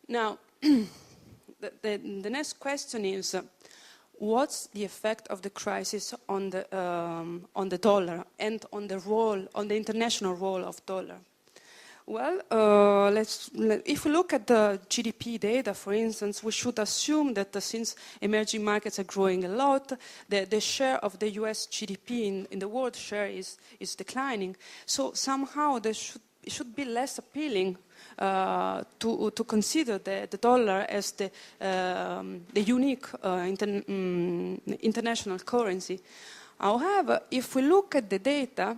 Now, the next question is, what's the effect of the crisis on the dollar and on the international role of dollar? Well, if we look at the GDP data, for instance, we should assume that since emerging markets are growing a lot, the share of the US GDP in the world share is declining. So somehow it should be less appealing to consider the dollar as the unique international currency. However, if we look at the data,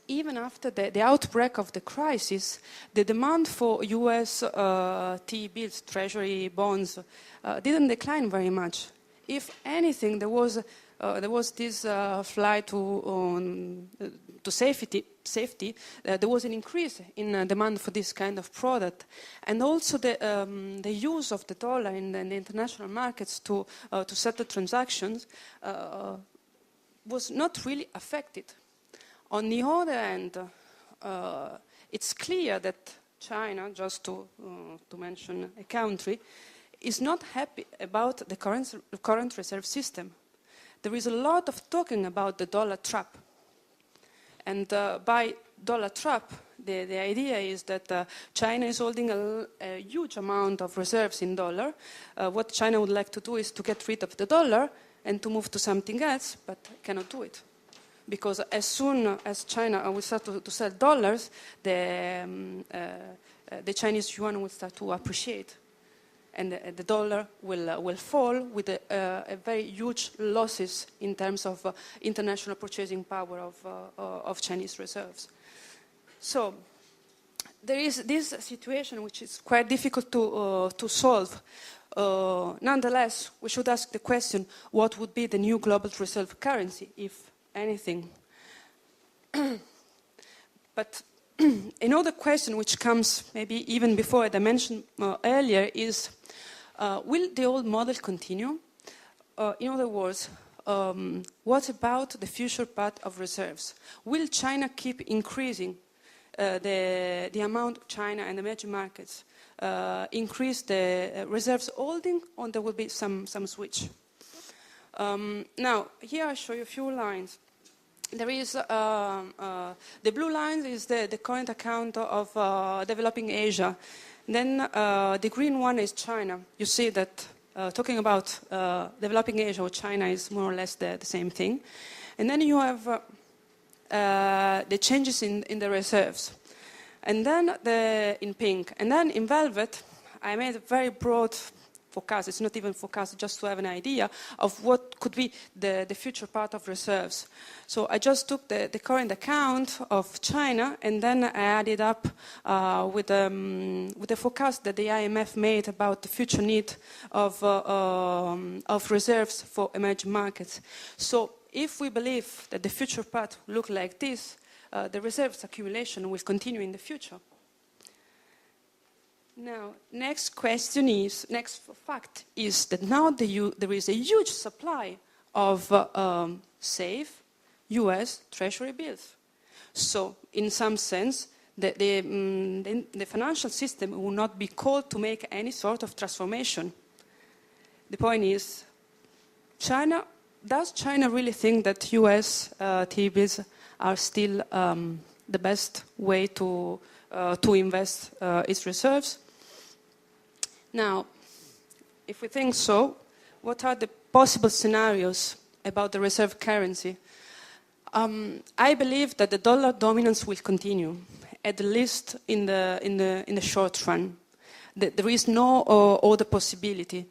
even after the outbreak of the crisis, the demand for US T-bills, treasury bonds, didn't decline very much. If anything, there was this flight to safety. There was an increase in demand for this kind of product, and also the use of the dollar in the international markets to settle transactions was not really affected. On the other hand, it's clear that China, just to mention a country, is not happy about the current reserve system. There is a lot of talking about the dollar trap. And by dollar trap, the idea is that China is holding a huge amount of reserves in dollar. What China would like to do is to get rid of the dollar and to move to something else, but cannot do it. Because as soon as China will start to sell dollars, the Chinese yuan will start to appreciate. And the dollar will fall with a very huge losses in terms of international purchasing power of Chinese reserves. So there is this situation which is quite difficult to solve. Nonetheless, we should ask the question, what would be the new global reserve currency, if anything? But another question which comes maybe even before I mentioned earlier is, will the old model continue? In other words, what about the future path of reserves? Will China keep increasing the amount China and emerging markets increase the reserves holding, or there will be some switch? Now, here I show you a few lines. There is the blue line is the current account of developing Asia. Then the green one is China. You see that talking about developing Asia or China is more or less the same thing. And then you have the changes in the reserves. And then in pink. And then in velvet, I made a very broad forecast. It's not even forecast, just to have an idea of what could be the future part of reserves. So I just took the current account of China, and then I added up with the forecast that the IMF made about the future need of reserves for emerging markets. So if we believe that the future path will look like this, the reserves accumulation will continue in the future. Now, next fact is that now there is a huge supply of safe US Treasury bills. So, in some sense, the financial system will not be called to make any sort of transformation. The point is, does China really think that US T-bills are still the best way to invest its reserves? Now, if we think so, what are the possible scenarios about the reserve currency? I believe that the dollar dominance will continue, at least in the short run. There is no other possibility.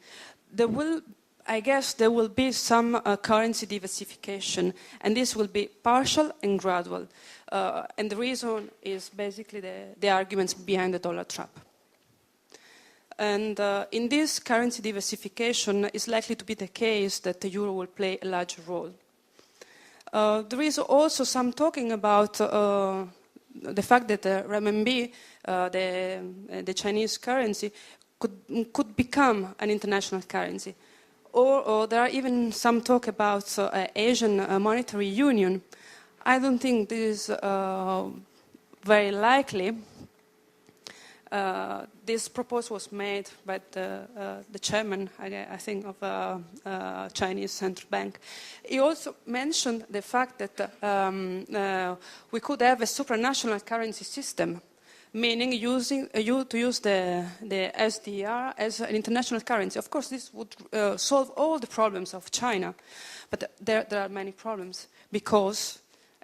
I guess there will be some currency diversification, and this will be partial and gradual. And the reason is basically the arguments behind the dollar trap. And in this currency diversification, it's likely to be the case that the euro will play a larger role. There is also some talking about the fact that the renminbi, the Chinese currency, could become an international currency. Or there are even some talk about Asian monetary union. I don't think this is very likely. This proposal was made by the chairman, I think, of Chinese Central Bank. He also mentioned the fact that we could have a supranational currency system, meaning to use the SDR as an international currency. Of course, this would solve all the problems of China, but there are many problems because,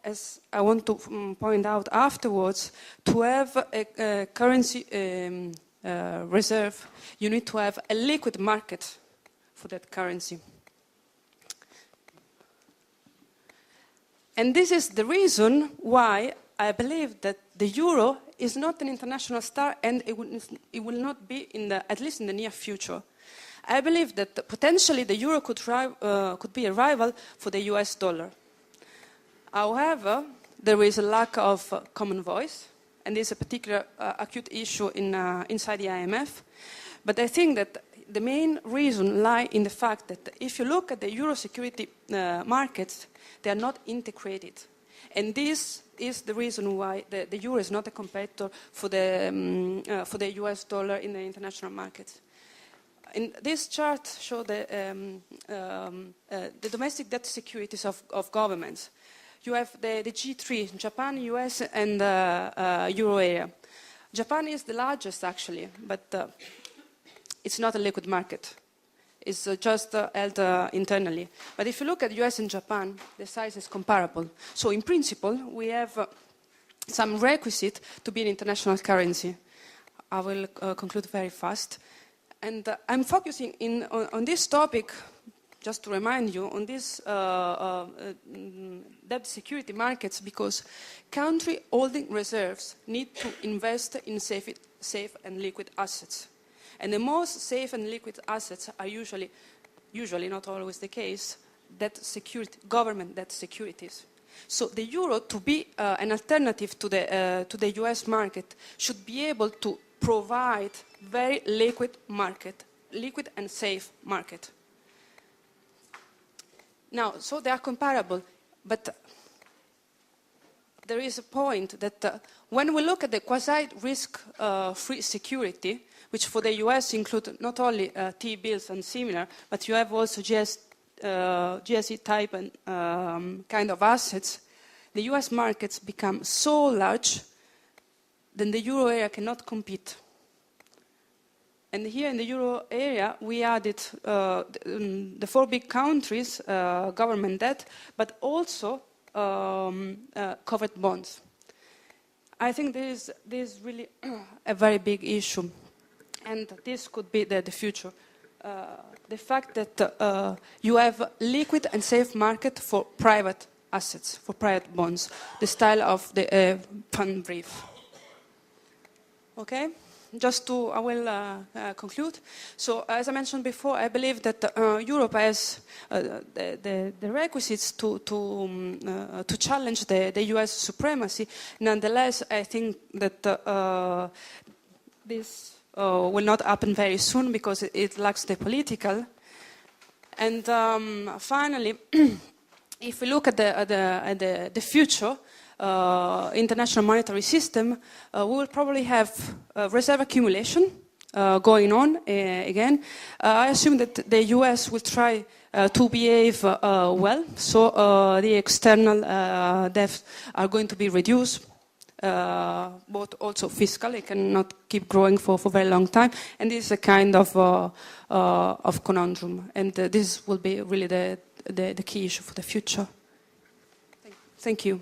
as I want to point out afterwards, to have a currency reserve, you need to have a liquid market for that currency. And this is the reason why I believe that the euro is not an international star, and it will not be, at least in the near future. I believe that potentially the euro could be a rival for the US dollar. However, there is a lack of common voice, and this is a particular acute issue inside the IMF. But I think that the main reason lies in the fact that if you look at the euro security markets, they are not integrated. And this is the reason why the euro is not a competitor for the US dollar in the international markets. In this chart shows the domestic debt securities of governments. You have the G3, Japan, US, and Euro area. Japan is the largest, actually, but it's not a liquid market. It's just held internally. But if you look at US and Japan, the size is comparable. So in principle, we have some requisite to be an international currency. I will conclude very fast. And I'm focusing on this topic, just to remind you, on these debt security markets, because country holding reserves need to invest in safe and liquid assets. And the most safe and liquid assets are usually not always the case, government debt securities. So the euro, to be an alternative to the US market, should be able to provide very liquid and safe market. Now, so they are comparable, but there is a point that when we look at the quasi-risk-free security, which for the US include not only T-bills and similar, but you have also GSE type and kind of assets, the US markets become so large that the euro area cannot compete. And here in the euro area, we added the 4 big countries' government debt, but also covered bonds. I think this is really a very big issue, and this could be the future. The fact that you have liquid and safe market for private assets, for private bonds, the style of the fund brief. Okay? I will conclude. So, as I mentioned before, I believe that Europe has the requisites to challenge the US supremacy. Nonetheless, I think that this will not happen very soon because it lacks the political. And finally, if we look at the future, international monetary system, we will probably have reserve accumulation going on again. I assume that the US will try to behave well, so the external debts are going to be reduced, both also fiscal. It cannot keep growing for a very long time, and this is a kind of conundrum, and this will be really the key issue for the future. Thank you.